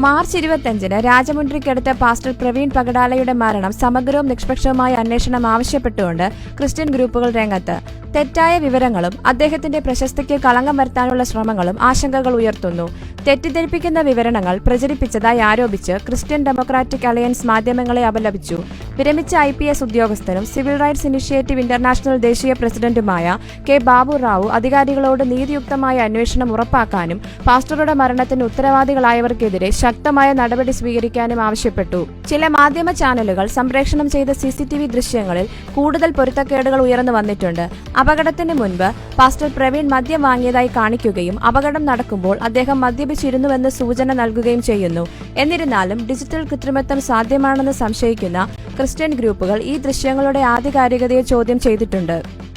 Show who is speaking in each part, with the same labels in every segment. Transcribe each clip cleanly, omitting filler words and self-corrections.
Speaker 1: March 25-ന് രാജമുണ്ട്രിക്കടുത്ത് pastor Praveen പകടാലയുടെ മരണം സമഗ്രവും നിഷ്പക്ഷവുമായ അന്വേഷണം ആവശ്യപ്പെട്ടുകൊണ്ട് ക്രിസ്ത്യൻ ഗ്രൂപ്പുകൾ രംഗത്ത്. തെറ്റായ വിവരങ്ങളും അദ്ദേഹത്തിന്റെ പ്രശസ്തിക്ക് കളങ്കം വരുത്താനുള്ള ശ്രമങ്ങളും ആശങ്കകൾ ഉയർത്തുന്നു. തെറ്റിദ്ധരിപ്പിക്കുന്ന വിവരണങ്ങൾ പ്രചരിപ്പിച്ചതായി ആരോപിച്ച് ക്രിസ്ത്യൻ ഡെമോക്രാറ്റിക് അലയൻസ് മാധ്യമങ്ങളെ അപലപിച്ചു. വിരമിച്ച IPS ഉദ്യോഗസ്ഥനും സിവിൽ റൈറ്റ്സ് ഇനിഷ്യേറ്റീവ് ഇന്റർനാഷണൽ ദേശീയ പ്രസിഡന്റുമായ കെ ബാബു റാവു അധികാരികളോട് നീതിയുക്തമായ അന്വേഷണം ഉറപ്പാക്കാനും പാസ്റ്ററുടെ മരണത്തിന് ഉത്തരവാദികളായവർക്കെതിരെ ശക്തമായ നടപടി സ്വീകരിക്കാനും ആവശ്യപ്പെട്ടു. ചില മാധ്യമ ചാനലുകൾ സംപ്രേഷണം ചെയ്ത CCTV ദൃശ്യങ്ങളിൽ കൂടുതൽ പൊരുത്തക്കേടുകൾ ഉയർന്നു വന്നിട്ടുണ്ട്. അപകടത്തിന് മുൻപ് പാസ്റ്റർ പ്രവീൺ മദ്യം വാങ്ങിയതായി കാണിക്കുകയും അപകടം നടക്കുമ്പോൾ അദ്ദേഹം മദ്യപിച്ചിരുന്നുവെന്ന് സൂചന നൽകുകയും ചെയ്യുന്നു. എന്നിരുന്നാലും ഡിജിറ്റൽ കൃത്രിമത്വം സാധ്യമാണെന്ന് സംശയിക്കുന്ന ക്രിസ്ത്യൻ ഗ്രൂപ്പുകൾ ഈ ദൃശ്യങ്ങളുടെ ആധികാരികതയെ ചോദ്യം ചെയ്തിട്ടുണ്ട്.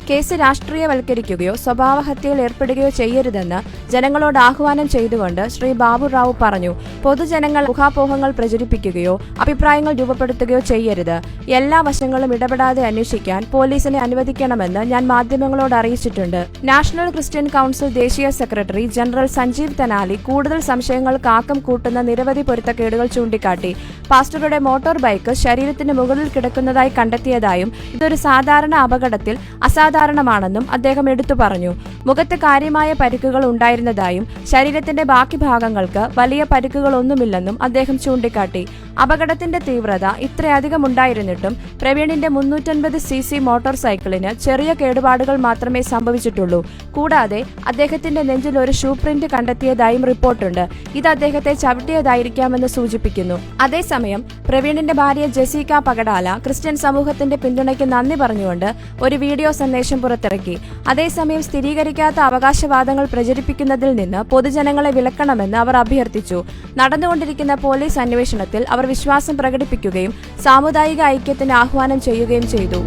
Speaker 1: കേസ് രാഷ്ട്രീയവൽക്കരിക്കുകയോ സ്വഭാവഹത്യയിൽ ഏർപ്പെടുകയോ ചെയ്യരുതെന്ന് ജനങ്ങളോട് ആഹ്വാനം ചെയ്തുകൊണ്ട് ശ്രീ ബാബു റാവു പറഞ്ഞു. പൊതുജനങ്ങൾ ഊഹാപോഹങ്ങൾ പ്രചരിപ്പിക്കുകയോ അഭിപ്രായങ്ങൾ രൂപപ്പെടുത്തുകയോ ചെയ്യരുത്. എല്ലാ വശങ്ങളും ഇടപെടാതെ അന്വേഷിക്കാൻ പോലീസിനെ അനുവദിക്കണമെന്ന് ഞാൻ മാധ്യമങ്ങളോട് അറിയിച്ചിട്ടുണ്ട്. നാഷണൽ ക്രിസ്ത്യൻ കൗൺസിൽ ദേശീയ സെക്രട്ടറി ജനറൽ സഞ്ജീവ് തെനാലി കൂടുതൽ സംശയങ്ങൾക്ക് ആക്കം കൂട്ടുന്ന നിരവധി പൊരുത്തക്കേടുകൾ ചൂണ്ടിക്കാട്ടി. പാസ്റ്ററുടെ മോട്ടോർ ബൈക്ക് ശരീരത്തിന് മുകളിൽ കിടക്കുന്നതായി കണ്ടെത്തിയതായും ഇതൊരു സാധാരണ അപകടത്തിൽ അസാധാരണമാണെന്നും അദ്ദേഹം എടുത്തു പറഞ്ഞു. മുഖത്ത് കാര്യമായ പരിക്കുകൾ ഉണ്ടായിരുന്നതായും ശരീരത്തിന്റെ ബാക്കി ഭാഗങ്ങൾക്ക് വലിയ പരിക്കുകളൊന്നുമില്ലെന്നും അദ്ദേഹം ചൂണ്ടിക്കാട്ടി. അപകടത്തിന്റെ തീവ്രത ഇത്രയധികം ഉണ്ടായിരുന്നിട്ടും പ്രവീണിന്റെ 350cc മോട്ടോർ സൈക്കിളിന് ചെറിയ കേടുപാടുകൾ മാത്രമേ സംഭവിച്ചിട്ടുള്ളൂ. കൂടാതെ അദ്ദേഹത്തിന്റെ നെഞ്ചിൽ ഒരു ഷൂ പ്രിന്റ് കണ്ടെത്തിയതായും റിപ്പോർട്ടുണ്ട്. ഇത് അദ്ദേഹത്തെ ചവിട്ടിയതായിരിക്കാമെന്ന് സൂചിപ്പിക്കുന്നു. അതേസമയം പ്രവീണിന്റെ ഭാര്യ ജെസിക്ക പകടാല ക്രിസ്ത്യൻ സമൂഹത്തിന്റെ പിന്തുണയ്ക്ക് നന്ദി പറഞ്ഞുകൊണ്ട് ഒരു വീഡിയോ സന്ദേശം പുറത്തിറക്കി. അതേസമയം സ്ഥിരീകരിക്കാത്ത അവകാശവാദങ്ങൾ പ്രചരിപ്പിക്കുന്നതിൽ നിന്ന് പൊതുജനങ്ങളെ വിലക്കണമെന്ന് അവർ അഭ്യർത്ഥിച്ചു. നടന്നുകൊണ്ടിരിക്കുന്ന പോലീസ് അന്വേഷണത്തിൽ അവർ വിശ്വാസം പ്രകടിപ്പിക്കുകയും സാമുദായിക ഐക്യത്തിന് ആഹ്വാനം ചെയ്യുകയും ചെയ്തു.